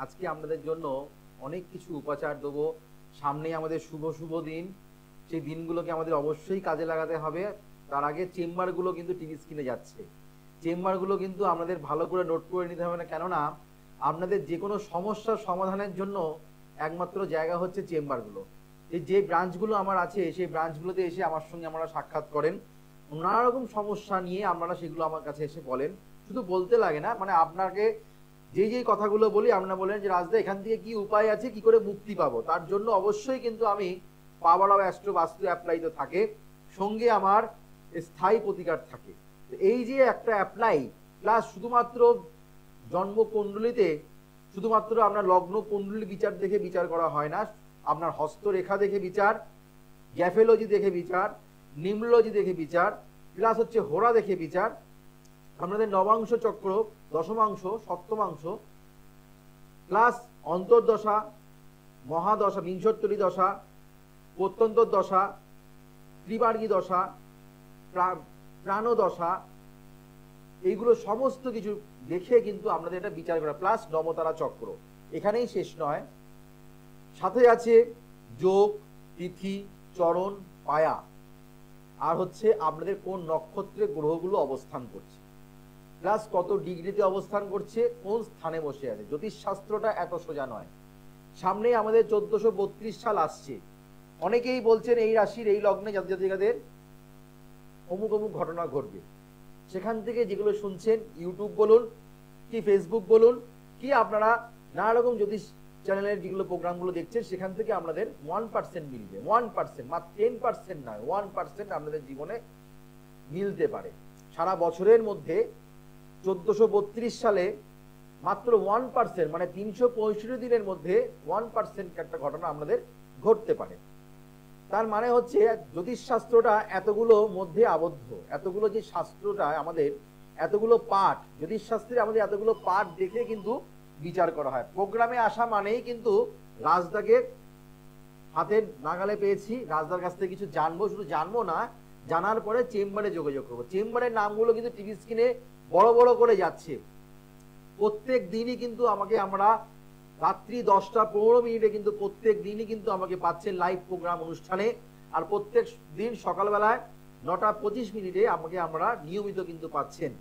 আজকে আপনাদের জন্য অনেক কিছু উপাচার দেবো। সামনে আমাদের শুভ শুভ দিন, সেই দিনগুলোকে আমাদের অবশ্যই কাজে লাগাতে হবে। তার আগে চেম্বারগুলো কিন্তু টিভি স্ক্রিনে যাচ্ছে, চেম্বারগুলো কিন্তু আমাদের ভালো করে নোট করে নিতে হবে না, কেননা আপনাদের যে কোনো সমস্যার সমাধানের জন্য একমাত্র জায়গা হচ্ছে চেম্বারগুলো। যে ব্রাঞ্চগুলো আমার আছে সেই ব্রাঞ্চগুলোতে এসে আমার সঙ্গে আপনারা সাক্ষাৎ করেন, নানা রকম সমস্যা নিয়ে আপনারা সেগুলো আমার কাছে এসে বলেন। শুধু বলতে লাগে না, মানে আপনাকে যেই কথাগুলো বলি আপনারা বলেন যে রাজদা এখান থেকে কি উপায় আছে, কি করে মুক্তি পাবো। তার জন্য অবশ্যই কিন্তু আমি পাওয়ার অফ অ্যাস্ট্রো বাস্তু অ্যাপ্লাইতে থাকে, সঙ্গে আমার স্থায়ী প্রতিকার থাকে। এই যে একটা অ্যাপ্লাই প্লাস শুধুমাত্র জন্মকুণ্ডলিতে শুধুমাত্র আপনার লগ্ন কুণ্ডলী বিচার দেখে বিচার করা হয় না, আপনার হস্তরেখা দেখে বিচার, গ্যাফেলজি দেখে বিচার, নিম্নলজি দেখে বিচার, প্লাস হচ্ছে হোরা দেখে বিচার, আপনাদের নবাংশ চক্র, দশমাংশ, সপ্তমাংশ, প্লাস অন্তর্দশা, মহাদশা, বিংশোত্তরী দশা, প্রত্যন্তর দশা, ত্রিবার্গী দশা, প্রাণদশা, এইগুলো সমস্ত কিছু দেখে কিন্তু আপনাদের এটা বিচার করা, প্লাস নবতারা চক্র। এখানেই শেষ নয়, সাথে আছে যোগ, তিথি, চরণ, পায়া, আর হচ্ছে আপনাদের কোন নক্ষত্রে গ্রহগুলো অবস্থান করছে, প্লাস কত ডিগ্রিতে অবস্থান করছে, কোন স্থানে বসে আছে। জ্যোতিষশাস্ত্রটা এত সোজা নয়। সামনে আমাদের 1432 সাল আসছে, অনেকেই বলছেন এই রাশির এই লগ্নে জাতজাতিকাদের অমুক অমুক ঘটনা ঘটবে। সেখান থেকে যেগুলো শুনছেন, ইউটিউব বলুন কি ফেসবুক বলুন কি আপনারা নানা রকম জ্যোতিষ চ্যানেলের যেগুলো প্রোগ্রামগুলো দেখছেন, সেখান থেকে আপনাদের 1% মিলবে। 1%, মাত্র 10% নয়, 1% আপনাদের জীবনে মিলতে পারে। সারা বছরের মধ্যে 1432 সালে মাত্র 1%, মানে 365 দিনের মধ্যে 1% একটা ঘটনা আপনাদের ঘটতে পারে। তার মানে হচ্ছে জ্যোতিষশাস্ত্রটা এতগুলো মধ্যে আবদ্ধ, এতগুলো যে শাস্ত্রটা আমাদের, এতগুলো পাঠ, জ্যোতিষশাস্ত্রে আমাদের এতগুলো পাঠ দেখে কিন্তু বিচার করা হয়। প্রোগ্রামে আসা মানেই কিন্তু রাজদাকে হাতের নাগালে পেয়েছি, রাজদার কাছ থেকে কিছু জানবো, শুধু জানবো না, জানার পরে চেম্বারে যোগাযোগ করবো। চেম্বারের নামগুলো কিন্তু টিভি স্ক্রিনে বড় বড় করে যাচ্ছে। প্রত্যেক দিনই কিন্তু আমাকে আমরা রাত্রি 10টা 15 কিন্তু প্রত্যেক দিনই কিন্তু আমাকে পাচ্ছেন লাইভ প্রোগ্রাম অনুষ্ঠানে। আর প্রত্যেক দিন সকালবেলায় 9টা 25 আমাকে আমরা নিয়মিত কিন্তু পাচ্ছেন।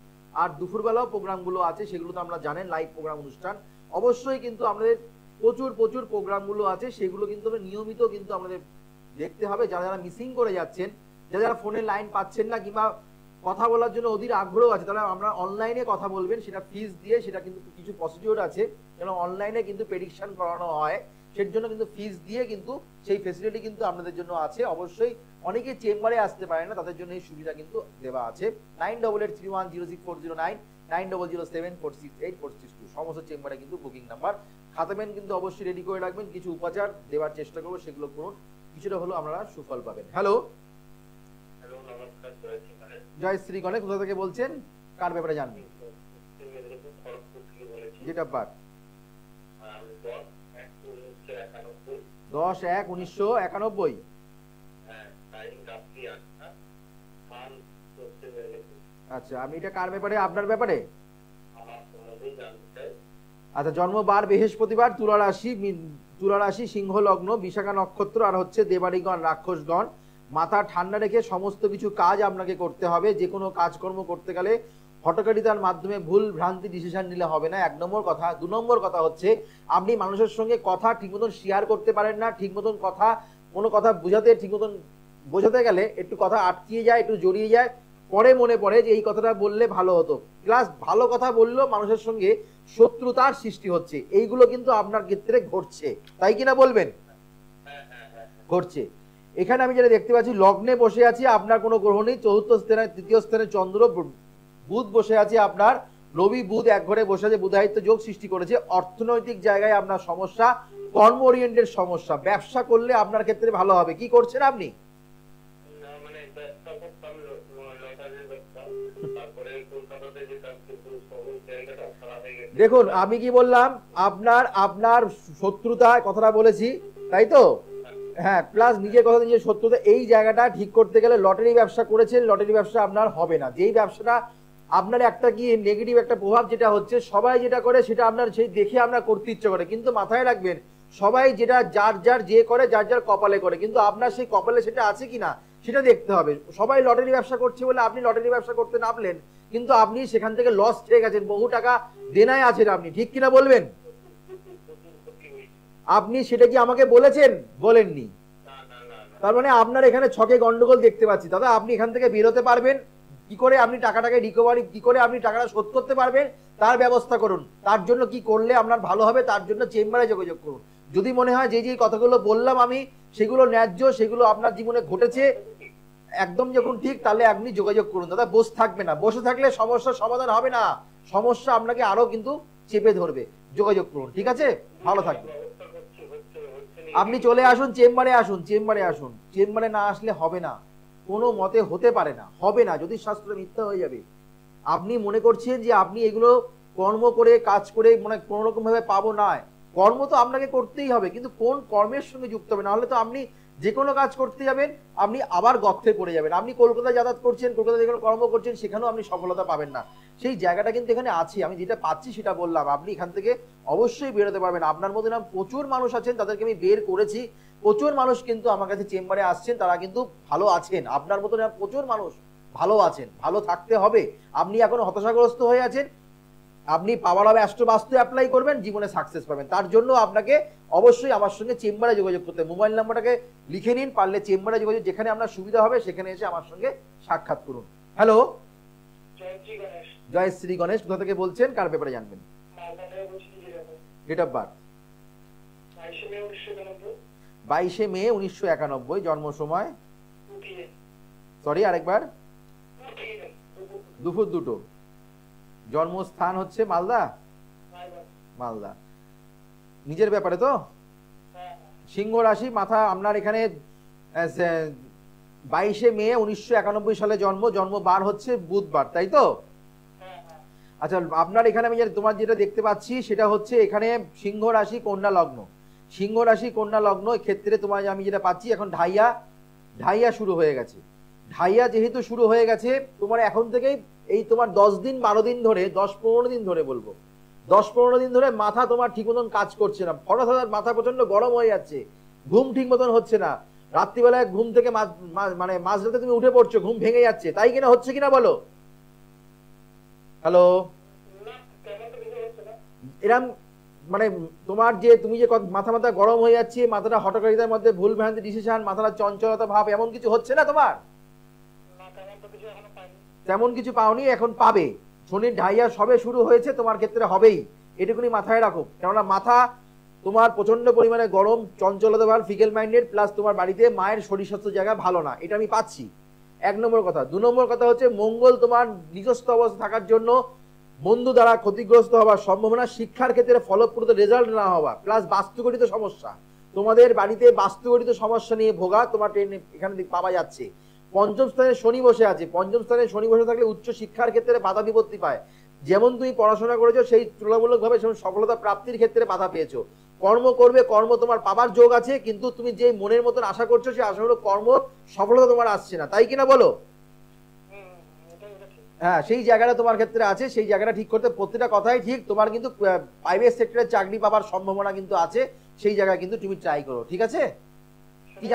আর দুপুরবেলাও প্রোগ্রামগুলো আছে, সেগুলো তো আমরা জানেন লাইভ প্রোগ্রাম অনুষ্ঠান। অবশ্যই কিন্তু আমাদের প্রচুর প্রচুর প্রোগ্রামগুলো আছে, সেগুলো কিন্তু নিয়মিত কিন্তু আমাদের দেখতে হবে। যারা যারা মিসিং করে যাচ্ছেন, যারা যারা ফোনের লাইন পাচ্ছেন না কিংবা কথা বলার জন্য অধীর আগ্রহ আছে, তাহলে আমরা অনলাইনে কথা বলবেন, সেটা ফিস দিয়ে, সেটা কিন্তু কিছু প্রসিডিওর আছে, কারণ অনলাইনে কিন্তু প্রেডিকশন করানো হয়, সের জন্য কিন্তু ফিস দিয়ে কিন্তু সেই ফেসিলিটি কিন্তু আপনাদের জন্য আছে। অবশ্যই অনেকে চেম্বারে আসতে পারে না, তাদের জন্য এই সুবিধা কিন্তু দেওয়া আছে। 9883106409, 9007468462 সমস্ত চেম্বারে কিন্তু বুকিং নাম্বার। খাতাবেন কিন্তু অবশ্যই রেডি করে রাখবেন, কিছু উপাচার দেওয়ার চেষ্টা করবো, সেগুলো করুন, কিছুটা হলেও আপনারা সুফল পাবেন। হ্যালো, জয় শ্রী গণেশ। কোথা থেকে বলছেন, কার ব্যাপারে জানবেন? যেটা বার 10/1/1991। আচ্ছা, আমি এটা কার ব্যাপারে? আপনার ব্যাপারে। আচ্ছা, জন্মবার বৃহস্পতিবার, তুলা রাশি, সিংহ লগ্ন, বিশাখা নক্ষত্র, আর হচ্ছে দেবাড়িগণ, রাক্ষসগণ। মাথা ঠান্ডা রেখে সমস্ত কিছু কাজ আপনাকে করতে হবে। যে কোনো কাজকর্ম করতে গেলে হঠকারিতার মাধ্যমে ভুল ভ্রান্তি ডিসিশন নিলে হবে না, 1 নম্বর কথা। 2 নম্বর কথা হচ্ছে আপনি মানুষের সঙ্গে কথা ঠিক মতন শেয়ার করতে পারেন না, ঠিক মতন কথা, কোনো কথা ঠিক মতন বোঝাতে গেলে একটু কথা আটকিয়ে যায়, একটু জড়িয়ে যায়, পরে মনে পড়ে যে এই কথাটা বললে ভালো হতো। প্লাস ভালো কথা বললেও মানুষের সঙ্গে শত্রুতার সৃষ্টি হচ্ছে, এইগুলো কিন্তু আপনার ক্ষেত্রে ঘটছে, তাই কিনা বলবেন? ঘটছে। এখানে আমি যেটা দেখতে পাচ্ছি, লগ্নে বসে আছি, আপনার কোনো গ্রহ নেই। 4র্থ স্থানে, 3য় স্থানে চন্দ্র, বুধ বসে আছে আপনার, রবি বুধ এক ঘরে বসে আছে, বুধায়িত্ব যোগ সৃষ্টি করেছে। অর্থনৈতিক জায়গায় আপনার সমস্যা, কর্ম ওরিয়েন্টেড সমস্যা। ব্যবসা করলে আপনার ক্ষেত্রে ভালো হবে। কি করছেন আপনি? দেখুন, আমি কি বললাম, আপনার শত্রুতা কথাটা বলেছি, তাই তো? হ্যাঁ, প্লাস নিজের কথা, নিজের শত্রুতা, এই জায়গাটা ঠিক করতে গেলে লটারি ব্যবসা করেছেন, লটারি ব্যবসা আপনার হবে না। যেই ব্যবসাটা আপনার একটা কি নেগেটিভ একটা প্রভাব যেটা হচ্ছে, সবাই যেটা করে সেটা আপনার সেই দেখে আপনার করতে ইচ্ছে করে, কিন্তু মাথায় রাখবেন সবাই যেটা যার যার যে করে যার যার কপালে করে, কিন্তু আপনার সেই কপালে সেটা আছে কিনা সেটা দেখতে হবে। সবাই লটারি ব্যবসা করছে বলে আপনি লটারি ব্যবসা করতে নামলেন, কিন্তু আপনি সেখান থেকে লস খেয়ে গেছেন, বহু টাকা দেনায় আছেন আপনি, ঠিক কিনা বলবেন? আপনি সেটা কি আমাকে বলেছেন? বলেননি। তার মানে আপনার এখানে ছকে গন্ডগোল দেখতে পাচ্ছি। দাদা আপনি এখান থেকে বেরোতে পারবেন কি করে, আপনি টাকাটাকে রিকভারি কি করে আপনি টাকাটা শোধ করতে পারবেন তার ব্যবস্থা করুন। তার জন্য কি করলে আপনার ভালো হবে, তার জন্য চেম্বারে যোগাযোগ করুন। যদি মনে হয় যে যে কথাগুলো বললাম আমি সেগুলো ন্যায্য, সেগুলো আপনার জীবনে ঘটেছে একদম যখন ঠিক, তাহলে আপনি যোগাযোগ করুন। দাদা বসে থাকবে না, বসে থাকলে সমস্যার সমাধান হবে না, সমস্যা আপনাকে আরো কিন্তু চেপে ধরবে। যোগাযোগ করুন, ঠিক আছে? ভালো থাকবেন। আপনি চলে আসুন, চেম্বারে আসুন, চেম্বারে আসুন। চেম্বারে না আসলে হবে না, কোনো মতে হতে পারে না, হবে না, জ্যোতিষশাস্ত্র মিথ্যা হয়ে যাবে। আপনি মনে করছেন যে আপনি এগুলো কর্ম করে কাজ করে মানে কোনো রকম ভাবে পাবো না, কর্ম তো আপনাকে করতেই হবে, কিন্তু কোন কর্মের সঙ্গে যুক্ত হবে, নাহলে তো আপনি যে কোনো কাজ করতে যাবেন আপনি আবার গর্তে পড়ে যাবেন। আপনি কলকাতায় যাতায়াত করছেন, কলকাতায় যেখানে কর্ম করছেন সেখানেও আপনি সফলতা পাবেন না। সেই জায়গাটা কিন্তু এখানে আছে, আমি যেটা পাচ্ছি সেটা বললাম। আপনি এখান থেকে অবশ্যই বেরোতে পারবেন। আপনার মধ্যে না প্রচুর মানুষ আছেন, তাদেরকে আমি বের করেছি, প্রচুর মানুষ কিন্তু আমার কাছে চেম্বারে আসছেন, তারা কিন্তু ভালো আছেন। আপনার মতো না প্রচুর মানুষ ভালো আছেন, ভালো থাকতে হবে। আপনি এখন হতাশাগ্রস্ত হয়ে আছেন, আপনি পাওয়ার অফ অ্যাস্ট্রো বাস্তু অ্যাপ্লাই করবেন, জীবনে সাকসেস পাবেন। তার জন্য আপনাকে অবশ্যই আমার সঙ্গে চেম্বারে যোগাযোগ করতে হবে। মোবাইল নাম্বারটাকে লিখে নিন, পারলে চেম্বারে যোগাযোগ, যেখানে আপনার সুবিধা হবে সেখানে এসে আমার সঙ্গে সাক্ষাৎ করুন। হ্যালো, জয় শ্রী গণেশ। কোথা থেকে বলছেন, কার ব্যাপারে জানবেন? ডেট অফ বার্থ 22শে মে 1991, জন্ম সময় সরি আরেকবার, দুপুর 2টো, জন্মস্থান হচ্ছে মালদা। মালদা। নিজের ব্যাপারে তো সিংহ রাশি, মাথা আপনার এখানে 22শে মে 1991 সালে জন্ম, জন্ম বার হচ্ছে বুধবার, তাই তো? আচ্ছা, আপনার এখানে আমি তোমার যেটা দেখতে পাচ্ছি সেটা হচ্ছে এখানে সিংহ রাশি কন্যা লগ্ন, সিংহ রাশি কন্যা লগ্ন ক্ষেত্রে তোমার আমি যেটা পাচ্ছি এখন ঢাইয়া, ঢাইয়া শুরু হয়ে গেছে। ঢাইয়া যেহেতু শুরু হয়ে গেছে, তোমার এখন থেকেই এই তোমার 10 দিন 12 দিন ধরে, 10-15 দিন ধরে বলবো, 10-15 দিন ধরে মাথা তোমার ঠিক মতন কাজ করছে না, হঠাৎ হঠাৎ মাথা প্রচন্ড গরম হয়ে যাচ্ছে, ঘুম ঠিক মতন হচ্ছে না, রাত্রিবেলায় ঘুম থেকে মানে মাঝরাতে তুমি উঠে পড়ছো, ঘুম ভেঙে যাচ্ছে, তাই কিনা, হচ্ছে কিনা বলো? হ্যালো, এরম মানে তোমার যে তুমি যে মাথা মাথা গরম হয়ে যাচ্ছে, মাথাটা হঠকারিতার মধ্যে ভুল ভ্রান্তি ডিসিশন, মাথাটা চঞ্চলতা ভাব, এমন কিছু হচ্ছে না তোমার? তেমন কিছু পাওনি, এখন পাবে। শনির ঢাইয়া সবে শুরু হয়েছে, তোমার ক্ষেত্রে হবেই, এটুকুনি মাথায় রাখো। কেননা মাথা তোমার প্রচন্ড পরিমাণে গরম, চঞ্চলতা ভাব, ফিকেল মাইন্ডেড, প্লাস তোমার বাড়িতে মায়ের শরীর স্বাস্থ্য জায়গা ভালো না, এটা আমি পাচ্ছি। 1 নম্বর কথা। 2 নম্বর কথা হচ্ছে মঙ্গল তোমার নিজস্ব অবস্থা থাকার জন্য বন্ধু দ্বারা ক্ষতিগ্রস্ত হওয়ার সম্ভাবনা, শিক্ষার ক্ষেত্রে ফলপ্রদ রেজাল্ট না হওয়া, প্লাস বাস্তুগঠিত সমস্যা, তোমাদের বাড়িতে বাস্তুগঠিত সমস্যা নিয়ে ভোগা তোমার এখানে পাওয়া যাচ্ছে। 5ম স্থানে শনি বসে আছে, 5ম স্থানে শনি বসে থাকলে উচ্চ শিক্ষার ক্ষেত্রে বাধা বিপত্তি পায়। যেমন তুমি পড়াশোনা করেছো সেই তুলনামূলকভাবে সফলতা প্রাপ্তির ক্ষেত্রে বাধা পেয়েছো। কর্ম করবে, কর্ম তোমার পাবার যোগ আছে, কিন্তু তুমি যে মনের মতন আশা করছো সেই আশাগুলো কর্ম সফলতা তোমার আসছে না, তাই কিনা বলো? হ্যাঁ, সেই জায়গাটা তোমার ক্ষেত্রে আছে, সেই জায়গাটা ঠিক করতে, প্রত্যেকটা কথাই ঠিক। তোমার কিন্তু প্রাইভেট সেক্টরে চাকরি পাবার সম্ভাবনা কিন্তু আছে, সেই জায়গায় কিন্তু তুমি ট্রাই করো, ঠিক আছে? কি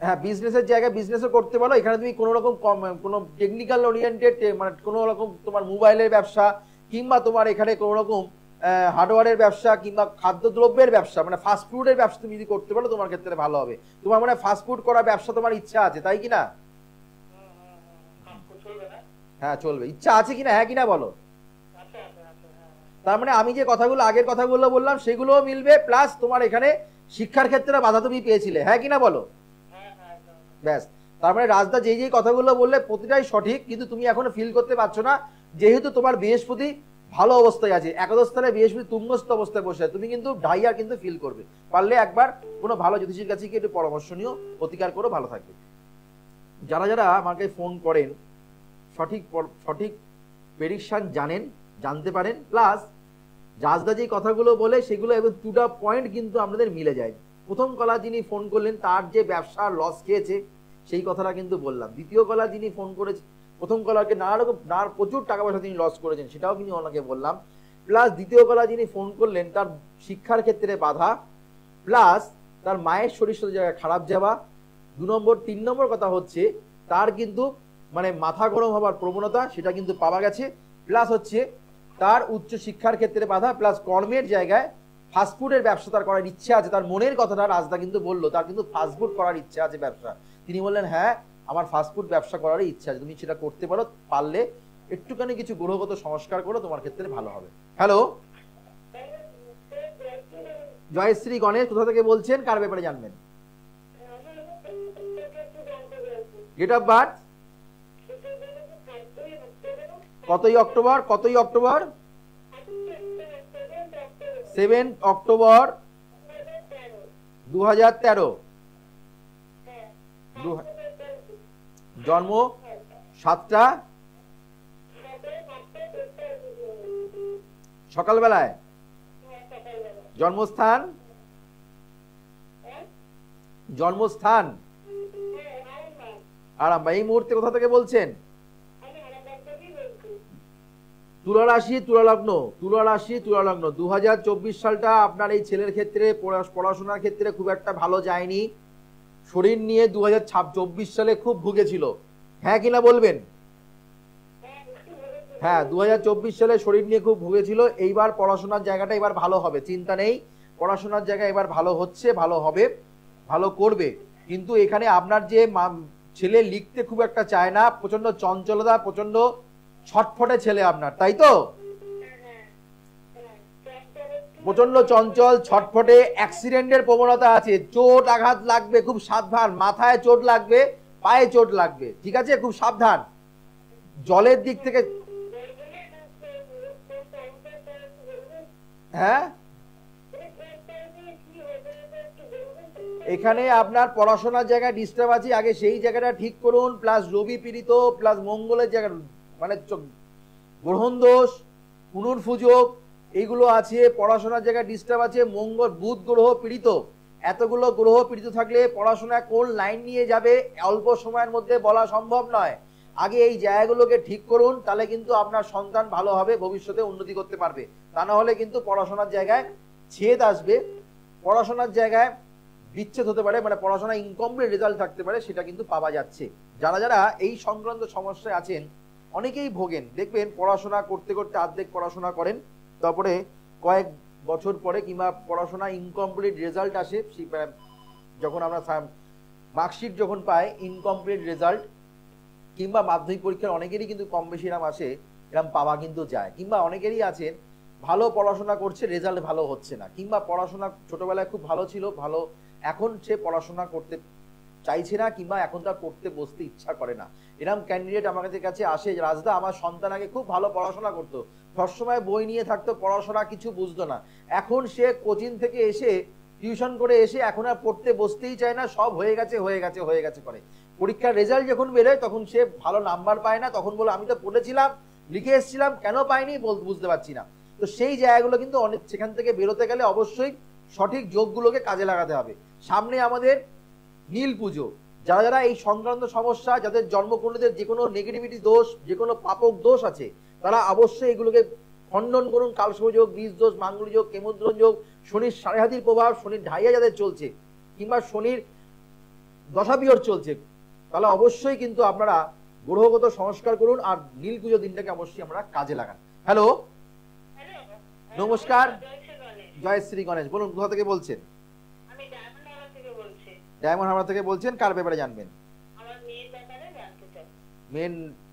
হ্যাঁ, বিজনেসের জায়গায় বিজনেসও করতে পারো। এখানে তুমি কোনো রকম কোনো টেকনিক্যাল ওরিয়েন্টেড মানে কোনো রকম তোমার মোবাইলের ব্যবসা, কিংবা তোমার এখানে কোনো রকম হার্ডওয়্যারের ব্যবসা, কিংবা খাদ্যদ্রব্যের ব্যবসা, মানে ফাস্ট ফুডের ব্যবসা তুমি যদি করতে পারো তোমার ক্ষেত্রে ভালো হবে। তোমার মানে ফাস্ট ফুড করার ব্যবসা তোমার ইচ্ছা আছে, তাই কিনা? হ্যাঁ চলবে, ইচ্ছা আছে কিনা, হ্যাঁ কিনা বলো? তার মানে আমি যে কথাগুলো আগের কথাগুলো বললাম সেগুলোও মিলবে, প্লাস তোমার এখানে শিক্ষার ক্ষেত্রে বাধা তুমি পেয়েছিলে, হ্যাঁ কিনা বলো? ব্যাস, তার মানে রাজদা যেই যেই কথাগুলো বললে প্রতিটাই সঠিক, কিন্তু তুমি এখনো ফিল করতে পারছো না, যেহেতু তোমার বৃহস্পতি ভালো অবস্থায় আছে, একাদশ স্থানে বৃহস্পতি তুঙ্গস্থ অবস্থায় বসে, তুমি কিন্তু ঢাইয়া কিন্তু ফিল করবে। পারলে একবার কোনো ভালো জ্যোতিষীর কাছে গিয়ে একটু পরামর্শ নিও, প্রতিকার করো, ভালো থাকবে। যারা যারা আমাকে ফোন করেন সঠিক সঠিক প্রেডিকশন জানেন, জানতে পারেন, প্লাস রাজদা যে কথাগুলো বলে সেগুলো এবং টু দা পয়েন্ট কিন্তু আপনাদের মিলে যায়। প্রথম কলা যিনি ফোন করলেন তার যে ব্যবসার লস খেয়েছে সেই কথাটা কিন্তু বললাম। দ্বিতীয় কলা যিনি ফোন প্রথম কলাকে নানা রকম প্রচুর টাকা পয়সা তিনি লস করেছেন, সেটাও কিন্তু ওনাকে বললাম। প্লাস দ্বিতীয় কলা যিনি ফোন করলেন তার শিক্ষার ক্ষেত্রে বাধা, প্লাস তার মায়ের শরীর সাথে জায়গায় খারাপ যাওয়া 2 নম্বর। 3 নম্বর কথা হচ্ছে তার কিন্তু মানে মাথা গরম হবার প্রবণতা, সেটা কিন্তু পাওয়া গেছে। প্লাস হচ্ছে তার উচ্চ শিক্ষার ক্ষেত্রে বাধা, প্লাস কর্মের জায়গায় ফাস্টফুডের ব্যবসা তার করার ইচ্ছা আছে। তার মনের কথাটা রাজদা কিন্তু বললো, তার কিন্তু ফাস্টফুড করার ইচ্ছা আছে ব্যবসা। তিনি বললেন হ্যাঁ আমার ফাস্টফুড ব্যবসা করার ইচ্ছা আছে, তুমি সেটা করতে পারো, পারলে একটুখানি কিছু গ্রহগত সংস্কার করো, তোমার ক্ষেত্রে ভালো হবে। হ্যালো জয়শ্রী গণেশ, কোথা থেকে বলছেন, কার ব্যাপারে জানবেন? ডেট অফ বার্থ কতই অক্টোবর? 7 অক্টোবর 2013। জন্ম 7টা সকালবেলায়। জন্মস্থান আরামবাগ। এই মুহূর্তে কোথা থেকে বলছেন? তুলা রাশি তুলা লগ্ন 2024 সালটা আপনার এই ছেলের ক্ষেত্রে পড়াশোনার ক্ষেত্রে খুব একটা ভালো যায়নি। শরীর নিয়ে 2024 সালে খুব ভুগেছিল, হ্যাঁ কিনা বলবেন? হ্যাঁ 2024 সালে শরীর নিয়ে খুব ভুগেছিল। এইবার পড়াশোনার জায়গাটা এবার ভালো হবে, চিন্তা নেই। পড়াশোনার জায়গা এবার ভালো হচ্ছে, ভালো হবে, ভালো করবে। কিন্তু এখানে আপনার যে ছেলে লিখতে খুব একটা চায় না, প্রচন্ড চঞ্চলতা, প্রচন্ড ছটফটে ছেলে আপনার, তাই তো? প্রচন্ড চঞ্চল, ছটফটে, অ্যাক্সিডেন্টের প্রবণতা আছে, চোট আঘাত লাগবে, খুব সাবধান। মাথায় চোট লাগবে, পায়ে চোট লাগবে, ঠিক আছে? খুব সাবধান। জলের দিক থেকে হ্যাঁ এখানে আপনার পড়াশোনার জায়গায় ডিস্টার্ব আছে, আগে সেই জায়গাটা ঠিক করুন। প্লাস রবি পীড়িত, প্লাস মঙ্গলের জায়গা মানে গ্রহণ দোষ, পুনর্ফুযোগ এইগুলো আছে। পড়াশোনার জায়গায় ডিস্টার্ব আছে, মঙ্গল বুধ গ্রহ পীড়িত। এতগুলো গ্রহ পীড়িত থাকলে পড়াশোনা কোন লাইন নিয়ে যাবে অল্প সময়ের মধ্যে বলা সম্ভব নয়। আগে এই জায়গাগুলোকে ঠিক করুন, তাহলে কিন্তু আপনার সন্তান ভালো হবে, ভবিষ্যতে উন্নতি করতে পারবে। তা না হলে কিন্তু পড়াশোনার জায়গায় ছেদ আসবে, পড়াশোনার জায়গায় বিচ্ছেদ হতে পারে, মানে পড়াশোনা ইনকমপ্লিট রেজাল্ট থাকতে পারে, সেটা কিন্তু পাওয়া যাচ্ছে। যারা যারা এই সংক্রান্ত সমস্যায় আছেন অনেকেই ভোগেন, দেখবেন পড়াশোনা করতে করতে অর্ধেক পড়াশোনা করেন, তারপরে কয়েক বছর পরে কিংবা পড়াশোনা ইনকমপ্লিট রেজাল্ট আসে, যখন আমরা মার্কশিট যখন পাই ইনকমপ্লিট রেজাল্ট, কিংবা মাধ্যমিক পরীক্ষার অনেকেরই কিন্তু কম বেশি এরকম আসে, এরকম পাওয়া কিন্তু যায়। কিংবা অনেকেরই আছেন ভালো পড়াশোনা করছে, রেজাল্ট ভালো হচ্ছে না, কিংবা পড়াশোনা ছোটবেলায় খুব ভালো ছিল, ভালো এখন সে পড়াশোনা করতে চাইছে না, কিংবা এখন তার পড়তে বসতে ইচ্ছা করে না। এরকম ক্যান্ডিডেট আমাদের কাছে আসে, রাজদা আমার সন্তান আগে খুব ভালো পড়াশোনা করতো, সবসময় বই নিয়ে থাকতো, পড়াশোনা কিছু বুঝতো না, এখন সে কোচিং থেকে এসে টিউশন করে এসে এখন আর পড়তে বসতেই চায় না, সব হয়ে গেছে করে। পরীক্ষার রেজাল্ট যখন বেরোয় তখন সে ভালো নাম্বার পায় না, তখন বলে আমি তো পড়েছিলাম, লিখে এসেছিলাম, কেন পাইনি বুঝতে পারছি না। তো সেই জায়গাগুলো কিন্তু অনেক, সেখান থেকে বেরোতে গেলে অবশ্যই সঠিক যোগগুলোকে কাজে লাগাতে হবে। সামনে আমাদের নীল পুজো, যারা যারা এই সংক্রান্ত সমস্যা, যাদের জন্মকুণ্ডলীতে যে কোনো নেগেটিভিটি দোষ, যে কোনো পাপক দোষ আছে, তারা অবশ্যই এগুলোকে খণ্ডন করুন। কালসর্প যোগ, বীজ দোষ, মাঙ্গলিক যোগ, কেমদ্রন যোগ, শনির সাড়ে হাতির প্রভাব, শনির ঢাইয়া যাদের চলছে, কিংবা শনির দশাবিহর চলছে, তাহলে অবশ্যই কিন্তু আপনারা গ্রহগত সংস্কার করুন, আর নীল পুজো দিনটাকে অবশ্যই আমরা কাজে লাগান। হ্যালো নমস্কার, জয়শ্রী গণেশ, বলুন কোথা থেকে বলছেন? ডায়মন্ড হারবার থেকে বলছেন, কার ব্যাপারে জানবেন?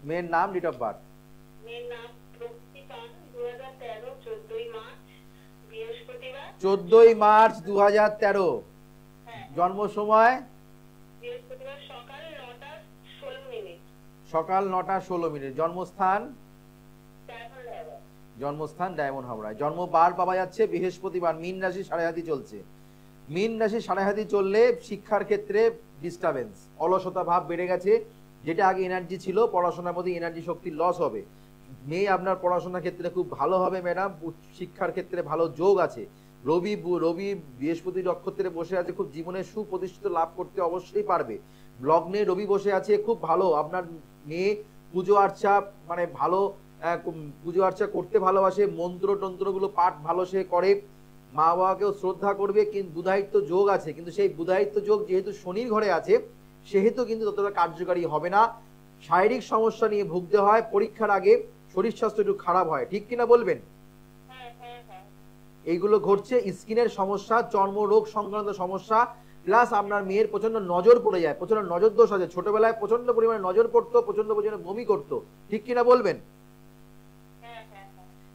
মেয়ের নাম, ডেট অফ বার্থ? 14 মার্চ 2013। জন্ম সময় সকাল 9টা 16 মিনিট। জন্মস্থান ডায়মন্ড হাওড়ায়। জন্মবার পাওয়া যাচ্ছে বৃহস্পতিবার। মীন রাশি সাড়ে হাতি চলছে, মীন রাশি সাড়ে হাতি চললে শিক্ষার ক্ষেত্রে ডিস্টারবেন্স, অলসতা ভাব বেড়ে গেছে, যেটা আগে এনার্জি ছিল, পড়াশোনার মধ্যে এনার্জি শক্তি লস হবে। মেয়ে আপনার পড়াশোনার ক্ষেত্রে খুব ভালো হবে ম্যাডাম, শিক্ষার ক্ষেত্রে ভালো যোগ আছে। রবি বৃহস্পতি নক্ষত্রে বসে আছে, খুব জীবনে সুপ্রতিষ্ঠিত লাভ করতে অবশ্যই পারবে। লগ্নে রবি বসে আছে, খুব ভালো। আপনার মেয়ে পুজো আর্চা মানে ভালো পুজো আর্চা করতে ভালোবাসে, মন্ত্র টন্ত্রগুলো পাঠ ভালো সে করে, মা বাবাকেও শ্রদ্ধা করবে, কিন্তু বুধায়িত্ব যোগ আছে, কিন্তু সেই বুধায়িত্ব যোগ যেহেতু শনির ঘরে আছে সেহেতু কিন্তু ততটা কার্যকারী হবে না। শারীরিক সমস্যা নিয়ে ভুগতে হয়, পরীক্ষার আগে শরীর স্বাস্থ্য একটু খারাপ হয়, ঠিক কিনা বলবেন? এইগুলো ঘটছে। স্কিনের সমস্যা, চর্মরোগ সংক্রান্ত সমস্যা, প্লাস আপনার মেয়ের প্রচন্ড নজর পড়ে যায়, প্রচন্ড নজর দোষ আছে, ছোটবেলায় প্রচন্ড পরিমাণে নজর পড়তো, প্রচন্ড পরিমাণে বমি করতো, ঠিক কিনা বলবেন?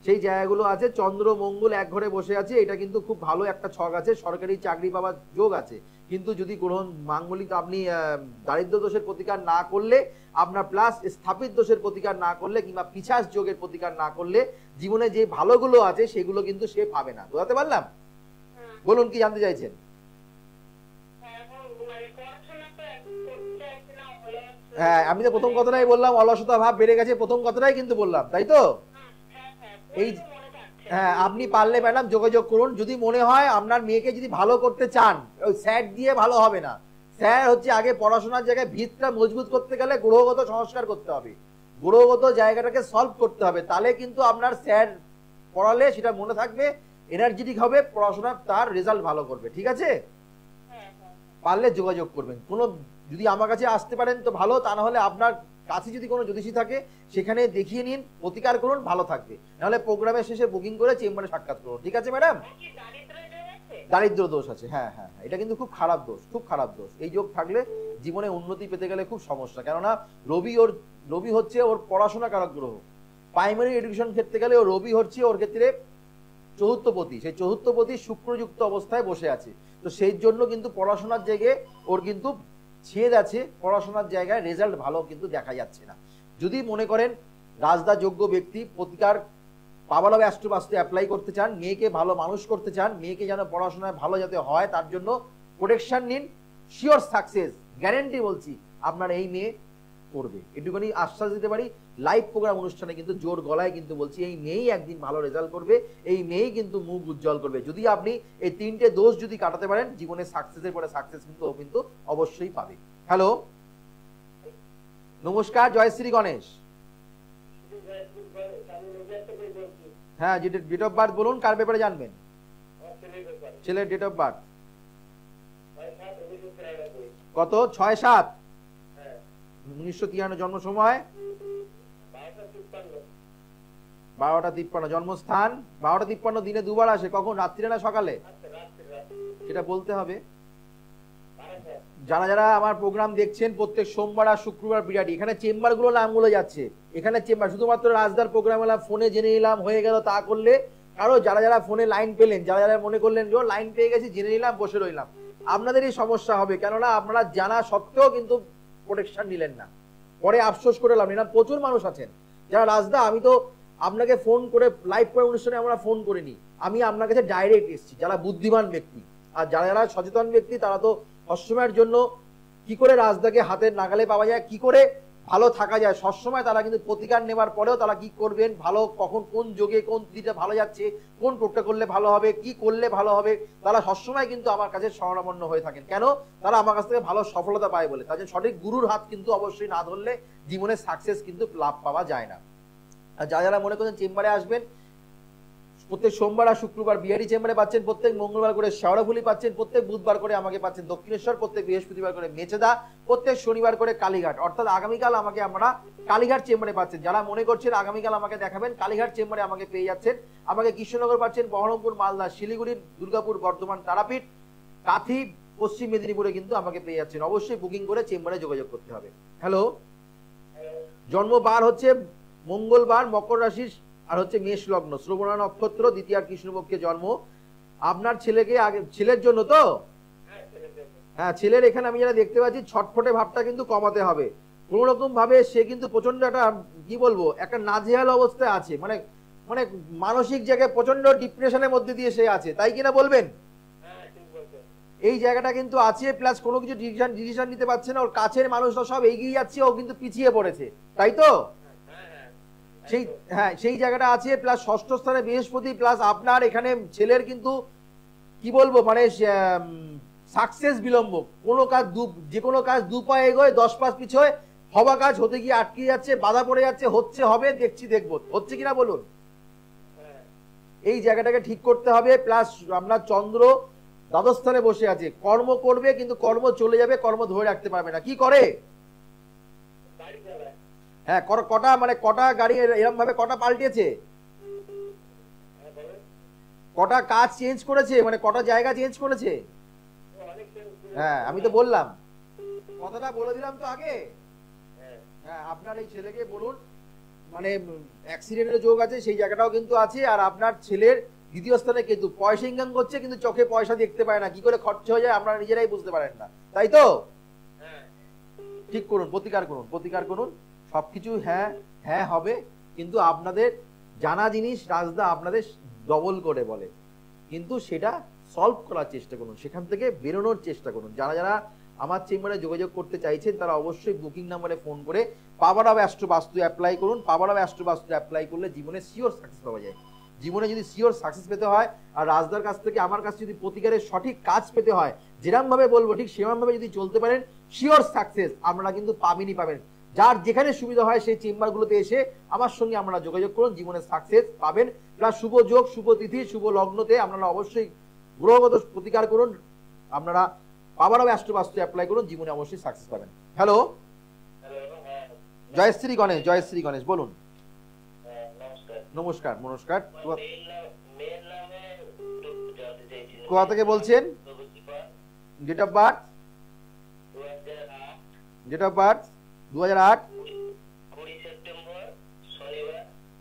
সেই জায়গাগুলো আছে। চন্দ্র মঙ্গল এক ঘরে বসে আছে, এটা কিন্তু খুব ভালো একটা ছক আছে, সরকারি চাকরি পাওয়ার যোগ আছে। কিন্তু যদি কোনো মাঙ্গলিক আপনি দারিদ্র দোষের প্রতিকার না করলে, আপনার প্লাস স্থাপিত দোষের প্রতিকার না করলে, কিংবা পিছাস যোগের প্রতিকার না করলে জীবনে যে ভালোগুলো আছে সেগুলো কিন্তু সে পাবে না। বোঝাতে পারলাম? বলুন কি জানতে চাইছেন? হ্যাঁ, আমি তো প্রথম কথাটাই বললাম, অলসতা ভাব বেড়ে গেছে, প্রথম কথাটাই কিন্তু বললাম, তাই তো? এই হ্যাঁ, আপনি পারলে ম্যাডাম যোগাযোগ করুন। যদি মনে হয় আপনার মেয়েকে যদি ভালো করতে চান, ওই স্যাট দিয়ে ভালো হবে না। স্যার হচ্ছে আগে পড়াশোনার জায়গায় ভিতটা মজবুত করতে গেলে গ্রহগত সংস্কার করতে হবে, গ্রহগত জায়গাটাকে সলভ করতে হবে, তাহলে কিন্তু আপনার স্যার পড়ালে সেটা মনে থাকবে, এনার্জেটিক হবে, পড়াশোনা তার রেজাল্ট ভালো করবে। ঠিক আছে, পারলে যোগাযোগ করবেন। কোনো যদি আমার কাছে আসতে পারেন তো ভালো, তা না হলে আপনার কাছে যদি কোনো জ্যোতিষী থাকে সেখানে দেখিয়ে নিন, প্রতিকার করুন, ভালো থাকবে। নাহলে প্রোগ্রামের শেষে বুকিং করে চেম্বারে সাক্ষাৎ করুন। ঠিক আছে ম্যাডাম? দারিদ্র দোষ আছে, হ্যাঁ হ্যাঁ হ্যাঁ, এটা কিন্তু খুব খারাপ দোষ, খুব খারাপ দোষ। এই যোগ থাকলে জীবনে উন্নতি পেতে গেলে খুব সমস্যা, কেননা রবি হচ্ছে ওর পড়াশোনা কারক গ্রহ। প্রাইমারি এডুকেশন ক্ষেত্রে গেলে ও রবি হচ্ছে ওর ক্ষেত্রে চতুর্থপতি, সেই চতুর্থপতি শুক্রযুক্ত অবস্থায় বসে আছে। তো সেই জন্য কিন্তু পড়াশোনার জায়গায় ওর কিন্তু ছেদ আছে, পড়াশোনার জায়গায় রেজাল্ট ভালো কিন্তু দেখা যাচ্ছে না। যদি মনে করেন রাজদা যোগ্য ব্যক্তি প্রতিকার পাওয়ালো অ্যাস্ট্রোবাস্তে অ্যাপ্লাই করতে চান, মেয়েকে ভালো মানুষ করতে চান, মেয়েকে যেন পড়াশোনায় ভালো যাতে হয়, তার জন্য প্রোটেকশন নিন, শিওর সাকসেস গ্যারেন্টি বলছি আপনার এই মেয়ে করবে, এটুকুনি আশ্বাস দিতে পারি। লাইভ প্রোগ্রাম অনুষ্ঠানে কিন্তু জোর গলায় কিন্তু বলছি, এই মেয়েই একদিন ভালো রেজাল্ট করবে, এই মেয়েই কিন্তু মুখ উজ্জ্বল করবে। যদি আপনি এই তিনটে দোষ যদি কাটাতে পারেন, জীবনে সাকসেসের পরে সাকসেস কিন্তু অবশ্যই পাবে। হ্যালো, নমস্কার, জয় শ্রী গণেশ। হ্যাঁ, ডেট অফ বার্থ বলুন, কার ব্যাপারে জানবেন? ছেলের ডেট অফ বার্থ কত? 6/7 1953। জন্ম সময় 12টা 53। জন্মস্থান 12টা 53, দিনে দুবার আসে, কখন? রাত্রিরে না সকালে? সেটা বলতে হবে। যারা যারা আমার প্রোগ্রাম দেখছেন, প্রত্যেক সোমবার আর শুক্রবার বিরাটি, এখানে চেম্বারগুলো নামগুলো যাচ্ছে, এখানে চেম্বার শুধুমাত্র রাজদার প্রোগ্রাম এলাম, ফোনে জেনে নিলাম হয়ে গেল তা করলে, কারো যারা যারা ফোনে লাইন পেলেন, যারা যারা মনে করলেন যে লাইন পেয়ে গেছি, জেনে নিলাম, বসে রইলাম, আপনাদেরই সমস্যা হবে, কেননা আপনারা জানা সত্ত্বেও কিন্তু প্রোটেকশন নিলেন না, পরে আফসোস করে লাভ নেই। প্রচুর মানুষ আছেন যারা, রাজদা আমি তো আপনাকে ফোন করে লাইভ করে অনুষ্ঠানে আমরা ফোন করিনি, আমি আপনার কাছে ডাইরেক্ট এসেছি, যারা বুদ্ধিমান ব্যক্তি। আর যারা যারা সচেতন ব্যক্তি, তারা তো সবসময়ের জন্য কি করে রাজদাকে হাতের নাগালে পাওয়া যায়, কি করে ভালো থাকা যায়, সবসময় তারা কিন্তু প্রতিকার নেবার পরেও তারা কি করবেন, ভালো কখন কোন যোগে কোন দিকটা ভালো যাচ্ছে, কোন টোটকা করলে ভালো হবে, কি করলে ভালো হবে, তারা সবসময় কিন্তু আমার কাছে শরণাপন্ন হয়ে থাকেন। কেন? তারা আমার কাছ থেকে ভালো সফলতা পায় বলে। তাদের সঠিক গুরুর হাত কিন্তু অবশ্যই না ধরলে জীবনে সাকসেস কিন্তু লাভ পাওয়া যায় না। আর যারা যারা মনে করছেন চেম্বারে আসবেন, প্রত্যেক সোমবার আর শুক্রবার বিহারি চেম্বারে পাচ্ছেন, প্রত্যেক মঙ্গলবার করে শেওড়াফুলি পাচ্ছেন, প্রত্যেক বুধবার করে আমাকে পাচ্ছেন দক্ষিণেশ্বর, প্রত্যেক বৃহস্পতিবার করে মেচেদা, প্রত্যেক শনিবার করে কালীঘাট। অর্থাৎ আগামীকাল আমাকে আমরা কালীঘাট চেম্বারে পাচ্ছেন। যারা মনে করছেন আগামীকাল আমাকে দেখাবেন, কালীঘাট চেম্বারে আমাকে পেয়ে যাচ্ছেন। আমাকে কৃষ্ণনগর পাচ্ছেন, বহরমপুর, মালদা, শিলিগুড়ি, দুর্গাপুর, বর্ধমান, তারাপীঠ, কাথি, পশ্চিম মেদিনীপুরে কিন্তু আমাকে পেয়ে যাচ্ছেন। অবশ্যই বুকিং করে চেম্বারে যোগাযোগ করতে হবে। হ্যালো, জন্মবার হচ্ছে মঙ্গলবার, মকর রাশির, আর হচ্ছে মেষ লগ্ন, শ্রবণা নক্ষত্র, দ্বিতীয় কৃষ্ণপক্ষে জন্ম। আপনার ছেলেকে আগে, ছেলের জন্য তো? হ্যাঁ, ছেলের এখানে আমি যেটা দেখতে পাচ্ছি, ছটফটে ভাবটা কিন্তু কমাতে হবে। কোন রকম ভাবে সে কিন্তু প্রচন্ড একটা কি বলবো, একটা নাজেহাল অবস্থায় আছে, মানে মানে মানসিক জায়গায় প্রচন্ড ডিপ্রেশনের মধ্যে দিয়ে সে আছে, তাই কিনা বলবেন? এই জায়গাটা কিন্তু আছে, প্লাস কোনো কিছু ডিসিশন নিতে পারছে না, ওর কাছের মানুষরা সব এগিয়ে যাচ্ছে, ও কিন্তু পিছিয়ে পড়েছে, তাই তো? সেই হ্যাঁ, সেই জায়গাটা আছে, প্লাস ষষ্ঠ স্থানে বৃহস্পতি, প্লাস আপনার এখানে ছেলের কিন্তু কি বলবো, মানে সাকসেস বিলম্ব, কোনো কাজ যে কোনো কাজ 2 পা এগোয় 10 পা পিছোয়, হওয়া কাজ হতে গিয়ে আটকে যাচ্ছে, বাধা পড়ে যাচ্ছে, হচ্ছে হবে, দেখছি দেখবো, হচ্ছে কিনা বলুন। এই জায়গাটাকে ঠিক করতে হবে। প্লাস আপনার চন্দ্র দ্বাদশ স্থানে বসে আছে, কর্ম করবে কিন্তু কর্ম চলে যাবে, কর্ম ধরে রাখতে পারবে না। কি করে? হ্যাঁ, কটা মানে কটা গাড়ি এরকম ভাবে কটা পাল্টেছে, কটা কাজ চেঞ্জ করেছে, মানে কটা জায়গা চেঞ্জ করেছে। হ্যাঁ, আমি তো বললাম, কথাটা বলে দিলাম তো আগে। হ্যাঁ, আপনার এই ছেলেকে বলুন, মানে অ্যাক্সিডেন্টের যোগ আছে, সেই জায়গাটাও কিন্তু আছে। আর আপনার ছেলের দ্বিতীয় স্থানে কিন্তু পয়সা ইনকাম করছে, কিন্তু চোখে পয়সা দেখতে পায় না, কি করে খরচ হয়ে যায় আপনারা নিজেরাই বুঝতে পারেন না, তাই তো? ঠিক করুন, প্রতিকার করুন, প্রতিকার করুন সবকিছু। হ্যাঁ হ্যাঁ হবে, কিন্তু আপনাদের জানা জিনিস রাজদা আপনাদের ডবল করে বলে, কিন্তু সেটা সলভ করার চেষ্টা করুন, সেখান থেকে বেরোনোর চেষ্টা করুন। যারা যারা আমার চেম্বারে যোগাযোগ করতে চাইছেন তারা অবশ্যই বুকিং নাম্বারে ফোন করে পাওয়ার অফ অ্যাস্ট্রো বাস্তু অ্যাপ্লাই করুন। পাওয়ার অফ অ্যাস্ট্রো বাস্তু অ্যাপ্লাই করলে জীবনে শিওর সাকসেস পাওয়া যায়। জীবনে যদি শিওর সাকসেস পেতে হয়, আর রাজদার কাছ থেকে আমার কাছে যদি প্রতিকারের সঠিক কাজ পেতে হয়, যেরকম ভাবে বলবো ঠিক সেরকম ভাবে যদি চলতে পারেন, শিওর সাকসেস আপনারা কিন্তু পাবেনই পাবেন। যার যেখানে সুবিধা হয় সেই চেম্বারগুলোতে এসে আমার সঙ্গে আপনারা যোগাযোগ করুন, জীবনে সাকসেস পাবেন। প্লাস শুভ যোগ, শুভ তিথি, শুভ লগ্নতে আপনারা অবশ্যই গ্রহগত প্রতিকার করুন, আপনারা power of astro vastu apply করুন, জীবনে অবশ্যই সাকসেস পাবেন। হ্যালো, জয়শ্রী গণেশ, জয়শ্রী গণেশ বলুন। নমস্কার, নমস্কার। কোথা থেকে বলছেন? Date of birth? Date of birth 2008,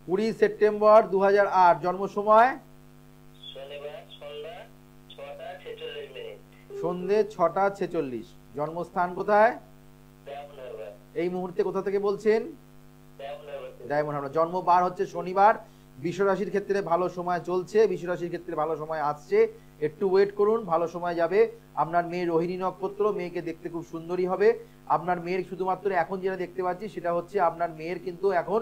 20 September 2008। জন্ম সময়? সন্ধে 6টা 46। জন্মস্থান কোথায়? এই মুহূর্তে কোথা থেকে বলছেন? ডায়মন্ড হারবার। জন্ম বার হচ্ছে শনিবার। বিশ্বরাশির ক্ষেত্রে ভালো সময় চলছে, বিশ্বরাশির ক্ষেত্রে ভালো সময় আসছে, একটু ওয়েট করুন, ভালো সময় যাবে। আপনার মেয়ে রোহিণী নক্ষত্র, মেয়েকে দেখতে খুব সুন্দরী হবে। আপনার মেয়ের শুধুমাত্র এখন যেটা দেখতে পাচ্ছি সেটা হচ্ছে আপনার মেয়ের কিন্তু এখন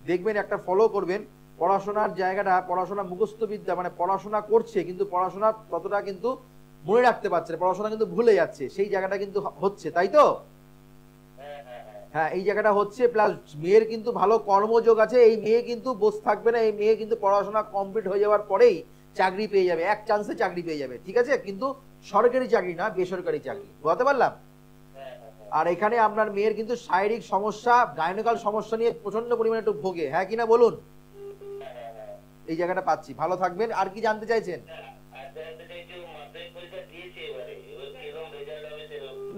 দেখবেন একটা ফলো করবেন, পড়াশোনার জায়গাটা, পড়াশোনা মুখস্থ বিদ্যা, মানে পড়াশোনা করছে কিন্তু পড়াশোনা ততটা কিন্তু মনে রাখতে পারছে না, পড়াশোনা কিন্তু ভুলে যাচ্ছে, সেই জায়গাটা কিন্তু হচ্ছে, তাই তো? হ্যাঁ, এই জায়গাটা হচ্ছে। প্লাস মেয়ের কিন্তু ভালো কর্মযোগ আছে, এই মেয়ে কিন্তু বসে থাকবে না, এই মেয়ে কিন্তু পড়াশোনা কমপ্লিট হয়ে যাওয়ার পরেই চাকরি পেয়ে যাবে, এক চান্সে চাকরি পেয়ে যাবে, ঠিক আছে? কিন্তু সরকারি চাকরি না, বেসরকারি চাকরি, বুঝতে পারলাম? আর এখানে আপনার মেয়ের কিন্তু শারীরিক সমস্যা, গাইনোকাল সমস্যা নিয়ে প্রচন্ড পরিমাণে একটু ভোগে, হ্যাঁ কিনা বলুন? এই জায়গাটা পাচ্ছি। ভালো থাকবেন। আর কি জানতে চাইছেন?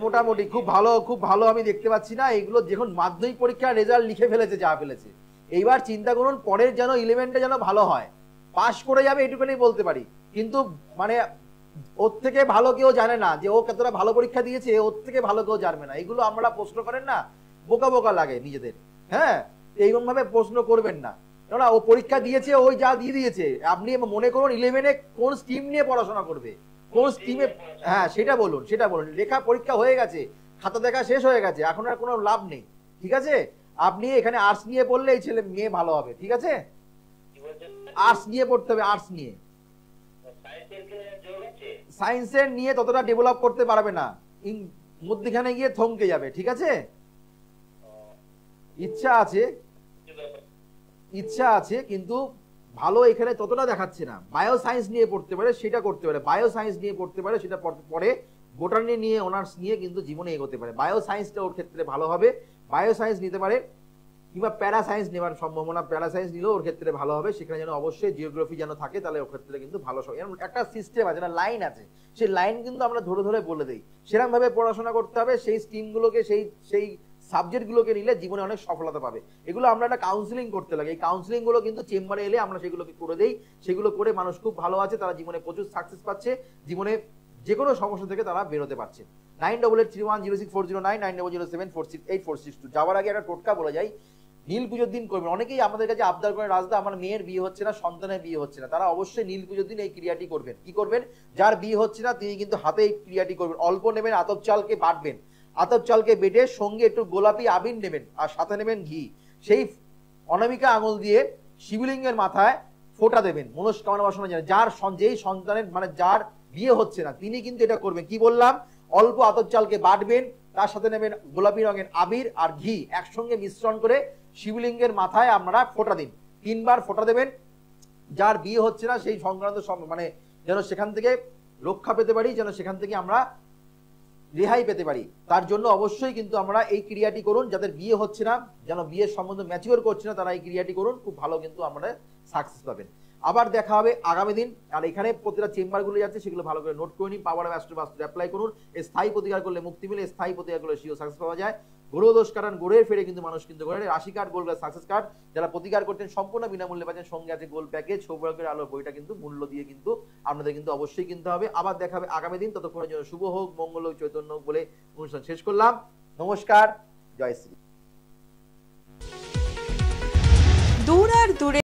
মোটামুটি খুব ভালো, খুব ভালো আমি দেখতে পাচ্ছি না। এগুলো যখন মাধ্যমিক পরীক্ষার রেজাল্ট লিখে ফেলেছে, যা ফেলেছে, এইবার চিন্তা করুন পরের যেন 11টা যেন ভালো হয়, পাশ করে যাবে এটুকুনি বলতে পারি। কিন্তু মানে ওর থেকে ভালো কেউ জানে না যে ও কতটা ভালো পরীক্ষা দিয়েছে, ওর থেকে ভালো কেউ জানবে না। এগুলো আমরা প্রশ্ন করেন না, বোকা বোকা লাগে নিজেদের। হ্যাঁ, এইরকম ভাবে প্রশ্ন করবেন না, কেননা ও পরীক্ষা দিয়েছে, ওই যা দিয়ে দিয়েছে। আপনি মনে করুন 11-এ কোন স্ট্রিম নিয়ে পড়াশোনা করবে, কোন স্ট্রিমে, হ্যাঁ সেটা বলুন, সেটা বলুন। লেখা পরীক্ষা হয়ে গেছে, খাতা দেখা শেষ হয়ে গেছে, এখন আর কোনো লাভ নেই, ঠিক আছে? আপনি এখানে আর্টস নিয়ে পড়লে এই ছেলে মেয়ে ভালো হবে, ঠিক আছে? আর্টস নিয়ে পড়তে হবে, আর্টস নিয়ে। সায়েন্সের নিয়ে ততটা ডেভেলপ করতে পারবে না, মধ্যখানে গিয়ে থমকে যাবে, ঠিক আছে? ইচ্ছা আছে, ইচ্ছা আছে, কিন্তু ভালো এখানে ততটা দেখাচ্ছে না। বায়ো সায়েন্স নিয়ে পড়তে পারে, সেটা করতে পারে, বায়ো সায়েন্স নিয়ে পড়তে পারে, সেটা পরে বোটানি নিয়ে অনার্স নিয়ে কিন্তু জীবনে এগোতে পারে। বায়ো সায়েন্সটা ওর ক্ষেত্রে ভালো হবে, বায়ো সায়েন্স নিতে পারে, কিংবা প্যারা সায়েন্স নেওয়ার সম্ভাবনা, প্যারা সায়েন্স নিলেও ওর ক্ষেত্রে ভালো হবে। সেখানে যেন অবশ্যই জিওগ্রাফি যেন থাকে, তাহলে ওর ক্ষেত্রে কিন্তু ভালো। একটা সিস্টেম আছে না, লাইন আছে, সেই লাইন কিন্তু আমরা ধরে ধরে বলে দিই, সেরকম ভাবে পড়াশোনা করতে হবে। সেই স্ট্রিমগুলোকে, সেই সাবজেক্টগুলোকে নিলে জীবনে অনেক সফলতা পাবে। এগুলো আমরা একটা কাউন্সিলিং করতে লাগে, এই কাউন্সিলিং গুলো কিন্তু চেম্বারে এলে আমরা সেগুলোকে করে দেই। সেগুলো করে মানুষ খুব ভালো আছে, তারা জীবনে প্রচুর সাকসেস পাচ্ছে, জীবনে যে কোনো সমস্যা থেকে তারা বেরোতে পারছে। 9883106409, 9007468462। যাওয়ার আগে একটা টোটকা বলে যাই, নীল পুজোর দিন করবেন। অনেকেই আমাদের কাছে আবদার করে, রাজদা আমার মেয়ের বিয়ে হচ্ছে না, সন্তানের বিয়ে হচ্ছে না। তারা অবশ্যই নীল পুজোর দিন এই ক্রিয়াটি করবেন। কি করবেন? যার বিয়ে হচ্ছে না তিনি কিন্তু হাতে এই ক্রিয়াটি করবেন। অল্প নেবেন, আতপ চালকে বাটবেন, আতপ চালকে বেটে সঙ্গে একটু গোলাপি আবির নেবেন, আর সাথে নেবেন ঘি। সেই অনামিকা আঙুল দিয়ে শিবলিঙ্গের মাথায় ফোঁটা দেবেন, মনস্কামনা বাসনা জানেন। যার যেই সন্তানের, মানে যার বিয়ে হচ্ছে না, তিনি কিন্তু এটা করবেন। কি বললাম? অল্প আতপ চালকে বাটবেন, তার সাথে নেবেন গোলাপি রঙের আবির আর ঘি একসঙ্গে মিশ্রণ করে শিবলিঙ্গের মাথায় আপনারা ফোঁটা দিন। 3 বার ফোঁটা দেবেন। যার বিয়ে হচ্ছে না সেই সংক্রান্ত মানে যেন সেখান থেকে রক্ষা পেতে পারি, যেন সেখান থেকে আমরা রেহাই পেতে পারি, তার জন্য অবশ্যই কিন্তু আমরা এই ক্রিয়াটি করুন। যাদের বিয়ে হচ্ছে না, যেন বিয়ের সম্বন্ধ ম্যাচিওর করছে না, তারা এই ক্রিয়াটি করুন, খুব ভালো কিন্তু আমরা সাকসেস পাবেন। আবার দেখা হবে আগামী দিন। আর এখানে প্রতিটা চেম্বারগুলো যাচ্ছে সেগুলো ভালো করে নোট করে নিন। পাওয়ার অফ অ্যাস্ট্রো অ্যাপ্লাই করুন। স্থায়ী প্রতিকার করলে মুক্তি মিলে, স্থায়ী প্রতিকার করলে সেও সাকসেস পাওয়া যায়। গ্রহ দোষ কাটান গোড়ের ফেরে কিন্তু মানুষ কিন্তু করে। রাশি কার্ড, গোল্ড সাকসেস কার্ড যারা প্রতিকার করতেন সম্পূর্ণ বিনামূল্যে পাচ্ছেন। সঙ্গে আছে গোল্ড প্যাকেজ, সৌভাগ্যের আলো বইটা কিন্তু মূল্য দিয়ে কিন্তু আপনাদের কিন্তু অবশ্যই কিনতে হবে। আবার দেখা হবে আগামী দিন। ততক্ষণের জন্য শুভ হোক, মঙ্গল হোক, চৈতন্য হোক বলে অনুষ্ঠান শেষ করলাম। নমস্কার, জয় শ্রী। দূর আর দূরে